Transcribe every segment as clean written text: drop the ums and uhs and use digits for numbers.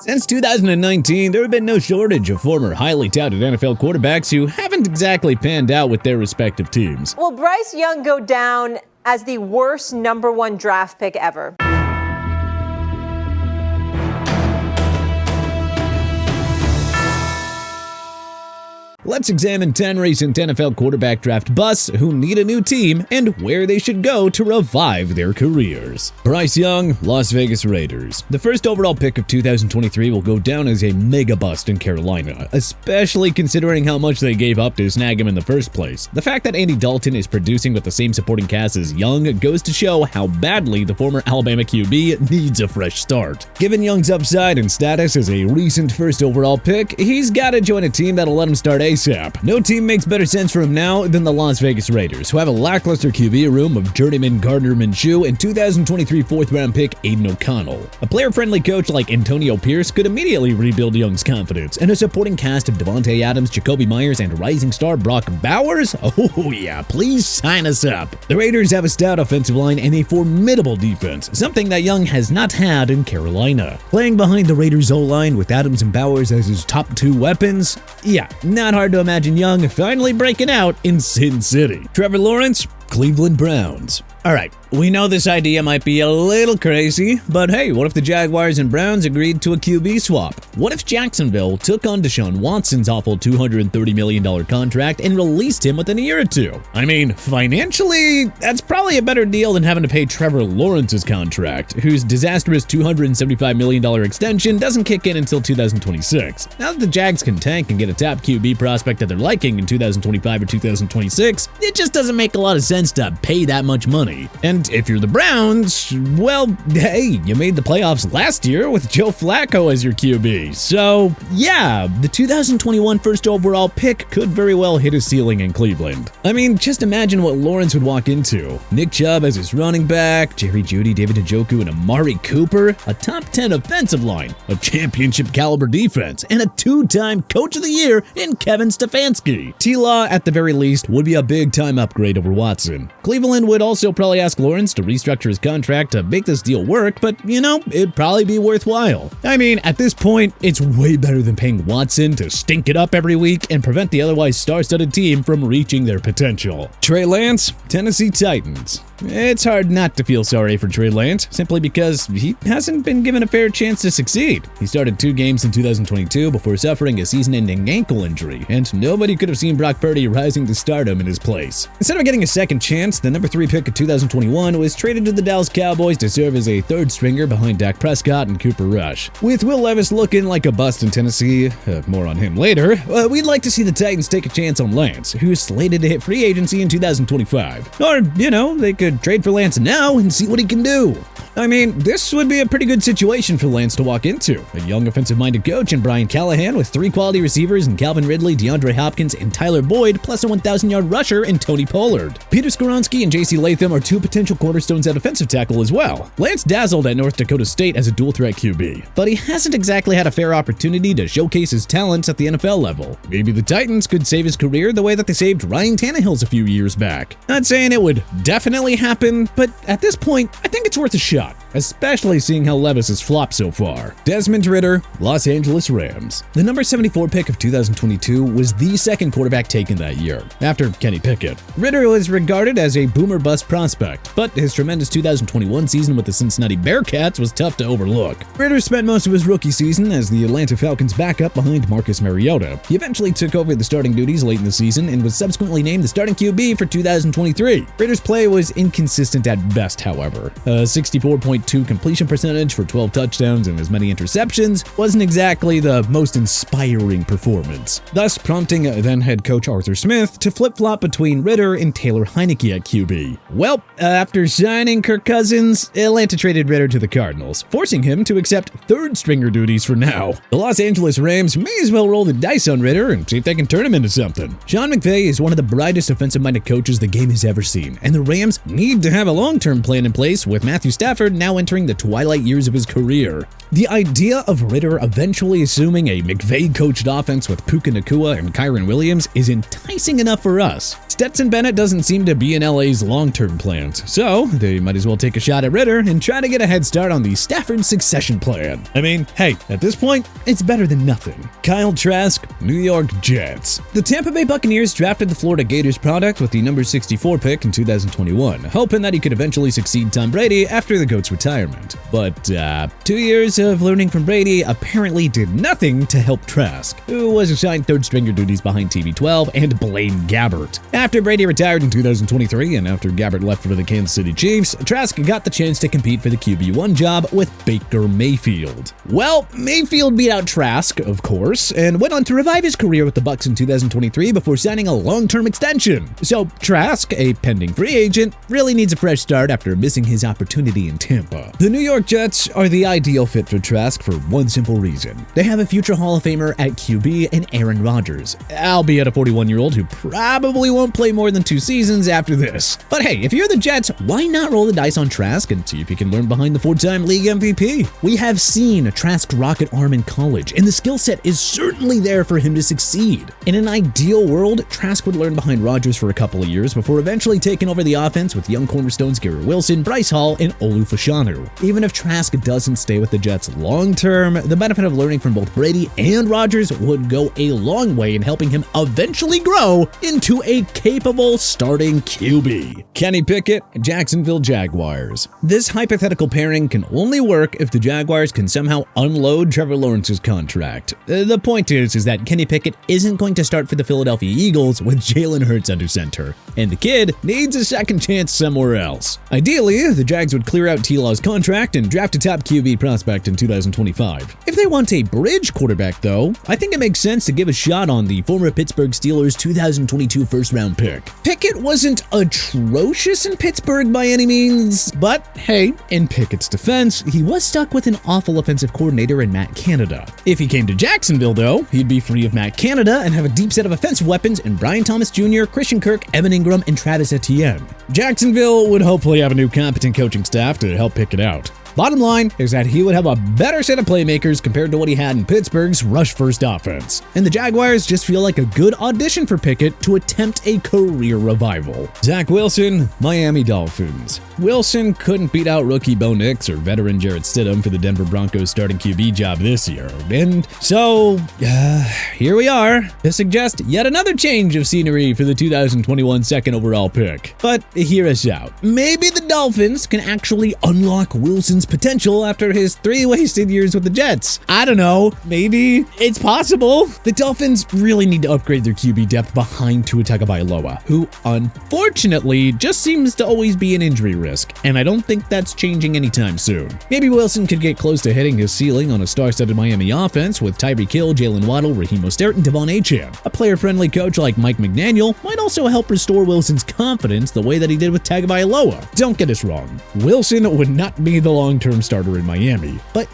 Since 2019, there have been no shortage of former highly touted NFL quarterbacks who haven't exactly panned out with their respective teams. Will Bryce Young go down as the worst #1 draft pick ever? Let's examine 10 recent NFL quarterback draft busts who need a new team and where they should go to revive their careers. Bryce Young, Las Vegas Raiders. The first overall pick of 2023 will go down as a mega bust in Carolina, especially considering how much they gave up to snag him in the first place. The fact that Andy Dalton is producing with the same supporting cast as Young goes to show how badly the former Alabama QB needs a fresh start. Given Young's upside and status as a recent first overall pick, he's got to join a team that'll let him start ASAP. No team makes better sense for him now than the Las Vegas Raiders, who have a lackluster QB room of journeyman Gardner Minshew and 2023 fourth-round pick Aiden O'Connell. A player-friendly coach like Antonio Pierce could immediately rebuild Young's confidence, and a supporting cast of Devontae Adams, Jacoby Myers, and rising star Brock Bowers? Oh yeah, please sign us up. The Raiders have a stout offensive line and a formidable defense, something that Young has not had in Carolina. Playing behind the Raiders' O-line with Adams and Bowers as his top two weapons? Yeah, not hard to imagine Young finally breaking out in Sin City. Trevor Lawrence, Cleveland Browns. Alright, we know this idea might be a little crazy, but hey, what if the Jaguars and Browns agreed to a QB swap? What if Jacksonville took on Deshaun Watson's awful $230 million contract and released him within a year or two? I mean, financially, that's probably a better deal than having to pay Trevor Lawrence's contract, whose disastrous $275 million extension doesn't kick in until 2026. Now that the Jags can tank and get a top QB prospect that they're liking in 2025 or 2026, it just doesn't make a lot of sense to pay that much money. And if you're the Browns, well, hey, you made the playoffs last year with Joe Flacco as your QB. So, yeah, the 2021 first overall pick could very well hit a ceiling in Cleveland. I mean, just imagine what Lawrence would walk into. Nick Chubb as his running back, Jerry Jeudy, David Njoku, and Amari Cooper, a top 10 offensive line, a championship caliber defense, and a two-time Coach of the Year in Kevin Stefanski. T-Law, at the very least, would be a big-time upgrade over Watson. Cleveland would also probably ask Lawrence to restructure his contract to make this deal work, but you know, it'd probably be worthwhile. I mean, at this point, it's way better than paying Watson to stink it up every week and prevent the otherwise star-studded team from reaching their potential. Trey Lance, Tennessee Titans. It's hard not to feel sorry for Trey Lance, simply because he hasn't been given a fair chance to succeed. He started 2 games in 2022 before suffering a season-ending ankle injury, and nobody could have seen Brock Purdy rising to stardom in his place. Instead of getting a second chance, the number 3 pick of 2021 was traded to the Dallas Cowboys to serve as a third stringer behind Dak Prescott and Cooper Rush. With Will Levis looking like a bust in Tennessee, more on him later, we'd like to see the Titans take a chance on Lance, who's slated to hit free agency in 2025. Or, you know, they could trade for Lance now and see what he can do. I mean, this would be a pretty good situation for Lance to walk into. A young offensive-minded coach in Brian Callahan with 3 quality receivers in Calvin Ridley, DeAndre Hopkins, and Tyler Boyd, plus a 1,000-yard rusher in Tony Pollard. Peter Skoronski and J.C. Latham are 2 potential cornerstones at offensive tackle as well. Lance dazzled at North Dakota State as a dual-threat QB, but he hasn't exactly had a fair opportunity to showcase his talents at the NFL level. Maybe the Titans could save his career the way that they saved Ryan Tannehill's a few years back. Not saying it would definitely happen, but at this point, I think it's worth a shot, especially seeing how Levis has flopped so far. Desmond Ridder, Los Angeles Rams. The number 74 pick of 2022 was the second quarterback taken that year, after Kenny Pickett. Ridder was regarded as a boomer-bust prospect, but his tremendous 2021 season with the Cincinnati Bearcats was tough to overlook. Ridder spent most of his rookie season as the Atlanta Falcons' backup behind Marcus Mariota. He eventually took over the starting duties late in the season and was subsequently named the starting QB for 2023. Ridder's play was inconsistent at best, however. 64.2 completion percentage for 12 touchdowns and as many interceptions wasn't exactly the most inspiring performance, thus prompting then head coach Arthur Smith to flip-flop between Ridder and Taylor Heineke at QB. Well, after signing Kirk Cousins, Atlanta traded Ridder to the Cardinals, forcing him to accept third-stringer duties for now. The Los Angeles Rams may as well roll the dice on Ridder and see if they can turn him into something. Sean McVay is one of the brightest offensive-minded coaches the game has ever seen, and the Rams need to have a long-term plan in place with Matthew Stafford now now entering the twilight years of his career. The idea of Ritter eventually assuming a McVay-coached offense with Puka Nacua and Kyron Williams is enticing enough for us. Stetson Bennett doesn't seem to be in LA's long-term plans, so they might as well take a shot at Ritter and try to get a head start on the Stafford succession plan. I mean, hey, at this point, it's better than nothing. Kyle Trask, New York Jets. The Tampa Bay Buccaneers drafted the Florida Gators product with the number 64 pick in 2021, hoping that he could eventually succeed Tom Brady after the GOAT's retirement. But 2 years of learning from Brady apparently did nothing to help Trask, who was assigned third-stringer duties behind TB12 and Blaine Gabbert. After Brady retired in 2023 and after Gabbert left for the Kansas City Chiefs, Trask got the chance to compete for the QB1 job with Baker Mayfield. Well, Mayfield beat out Trask, of course, and went on to revive his career with the Bucs in 2023 before signing a long-term extension. So Trask, a pending free agent, really needs a fresh start after missing his opportunity in Tampa. The New York Jets are the ideal fit for Trask for one simple reason. They have a future Hall of Famer at QB in Aaron Rodgers, albeit a 41-year-old who probably won't play more than 2 seasons after this. But hey, if you're the Jets, why not roll the dice on Trask and see if you can learn behind the 4-time league MVP? We have seen Trask's rocket arm in college, and the skill set is certainly there for him to succeed. In an ideal world, Trask would learn behind Rodgers for a couple of years before eventually taking over the offense with young cornerstones Garrett Wilson, Bryce Hall, and Olu Fashanu. Even if Trask doesn't stay with the Jets long-term, the benefit of learning from both Brady and Rodgers would go a long way in helping him eventually grow into a capable starting QB. Kenny Pickett, Jacksonville Jaguars. This hypothetical pairing can only work if the Jaguars can somehow unload Trevor Lawrence's contract. The point is that Kenny Pickett isn't going to start for the Philadelphia Eagles with Jalen Hurts under center, and the kid needs a second chance somewhere else. Ideally, the Jags would clear out T-Law's contract and draft a top QB prospect in 2025. If they want a bridge quarterback, though, I think it makes sense to give a shot on the former Pittsburgh Steelers 2022 first-round pick. Pickett wasn't atrocious in Pittsburgh by any means, but hey, in Pickett's defense, he was stuck with an awful offensive coordinator in Matt Canada. If he came to Jacksonville, though, he'd be free of Matt Canada and have a deep set of offensive weapons in Brian Thomas Jr., Christian Kirk, Evan Ingram, and Travis Etienne. Jacksonville would hopefully have a new competent coaching staff to help Pickett out. Bottom line is that he would have a better set of playmakers compared to what he had in Pittsburgh's rush-first offense. And the Jaguars just feel like a good audition for Pickett to attempt a career revival. Zach Wilson, Miami Dolphins. Wilson couldn't beat out rookie Bo Nix or veteran Jarrett Stidham for the Denver Broncos starting QB job this year. And so, here we are to suggest yet another change of scenery for the 2021 second overall pick. But hear us out. Maybe the Dolphins can actually unlock Wilson's potential after his 3 wasted years with the Jets. I don't know, maybe it's possible. The Dolphins really need to upgrade their QB depth behind Tua Tagovailoa, who unfortunately just seems to always be an injury risk, and I don't think that's changing anytime soon. Maybe Wilson could get close to hitting his ceiling on a star-studded Miami offense with Tyreek Hill, Jalen Waddle, Raheem Mostert, and Devon Achane. A player-friendly coach like Mike McDaniel might also help restore Wilson's confidence the way that he did with Tagovailoa. Don't get us wrong, Wilson would not be the long-term starter in Miami. But,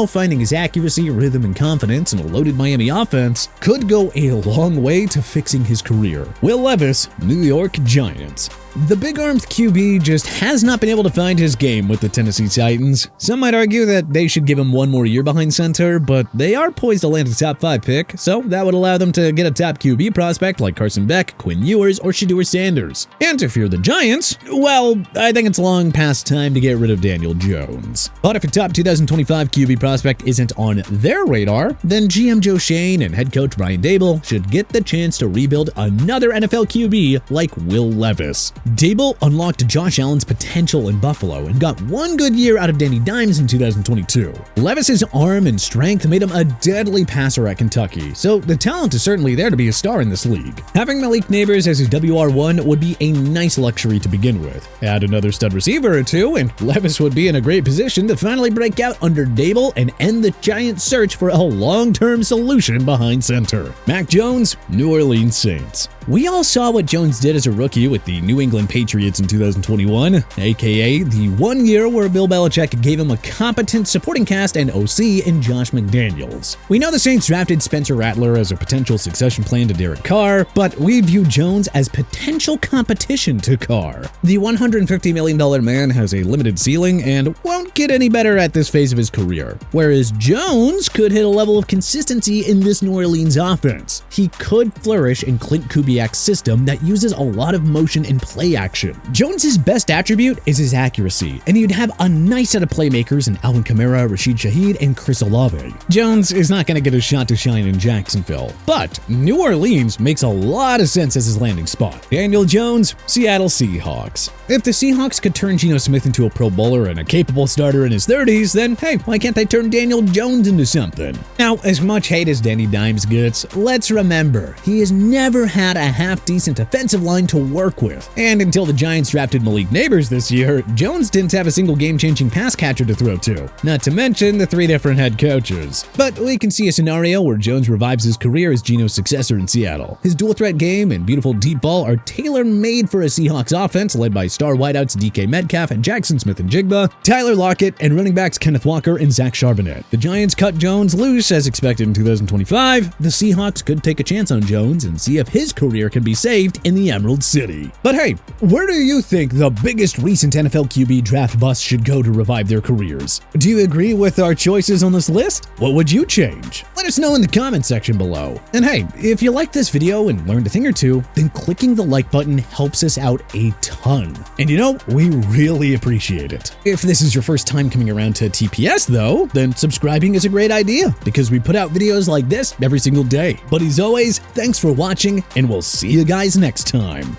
finding his accuracy, rhythm, and confidence in a loaded Miami offense could go a long way to fixing his career. Will Levis, New York Giants. The big-armed QB just has not been able to find his game with the Tennessee Titans. Some might argue that they should give him 1 more year behind center, but they are poised to land a top 5 pick, so that would allow them to get a top QB prospect like Carson Beck, Quinn Ewers, or Shedeur Sanders. And if you're the Giants, well, I think it's long past time to get rid of Daniel Jones. But if a top 2025 QB prospect isn't on their radar, then GM Joe Shane and head coach Brian Daboll should get the chance to rebuild another NFL QB like Will Levis. Daboll unlocked Josh Allen's potential in Buffalo and got 1 good year out of Danny Dimes in 2022. Levis's arm and strength made him a deadly passer at Kentucky, so the talent is certainly there to be a star in this league. Having Malik Neighbors as his WR1 would be a nice luxury to begin with. Add another stud receiver or 2, and Levis would be in a great position to finally break out under Daboll and end the Giants' search for a long-term solution behind center. Mac Jones, New Orleans Saints. We all saw what Jones did as a rookie with the New England Patriots in 2021, aka the 1 year where Bill Belichick gave him a competent supporting cast and OC in Josh McDaniels. We know the Saints drafted Spencer Rattler as a potential succession plan to Derek Carr, but we view Jones as potential competition to Carr. The $150 million man has a limited ceiling and won't get any better at this phase of his career, whereas Jones could hit a level of consistency in this New Orleans offense. He could flourish in Clint Kubiak's system that uses a lot of motion and play action. Jones's best attribute is his accuracy, and you'd have a nice set of playmakers in Alvin Kamara, Rashid Shaheed, and Chris Olave. Jones is not going to get a shot to shine in Jacksonville, but New Orleans makes a lot of sense as his landing spot. Daniel Jones, Seattle Seahawks. If the Seahawks could turn Geno Smith into a Pro Bowler and a capable starter in his 30s, then hey, why can't they turn Daniel Jones into something? Now, as much hate as Danny Dimes gets, let's remember, he has never had a half-decent offensive line to work with. And until the Giants drafted Malik Neighbors this year, Jones didn't have a single game-changing pass catcher to throw to, not to mention the 3 different head coaches. But we can see a scenario where Jones revives his career as Geno's successor in Seattle. His dual-threat game and beautiful deep ball are tailor-made for a Seahawks offense led by star wideouts DK Metcalf and Jackson Smith-Njigba, Tyler Lockett, and running backs Kenneth Walker and Zach Charbonnet. The Giants cut Jones loose as expected in 2025. The Seahawks could take a chance on Jones and see if his career can be saved in the Emerald City. But hey, where do you think the biggest recent NFL QB draft bust should go to revive their careers? Do you agree with our choices on this list? What would you change? Let us know in the comment section below. And hey, if you liked this video and learned a thing or two, then clicking the like button helps us out a ton. And you know, we really appreciate it. If this is your first time coming around to TPS though, then subscribing is a great idea because we put out videos like this every single day. But as always, thanks for watching and we'll see you guys next time.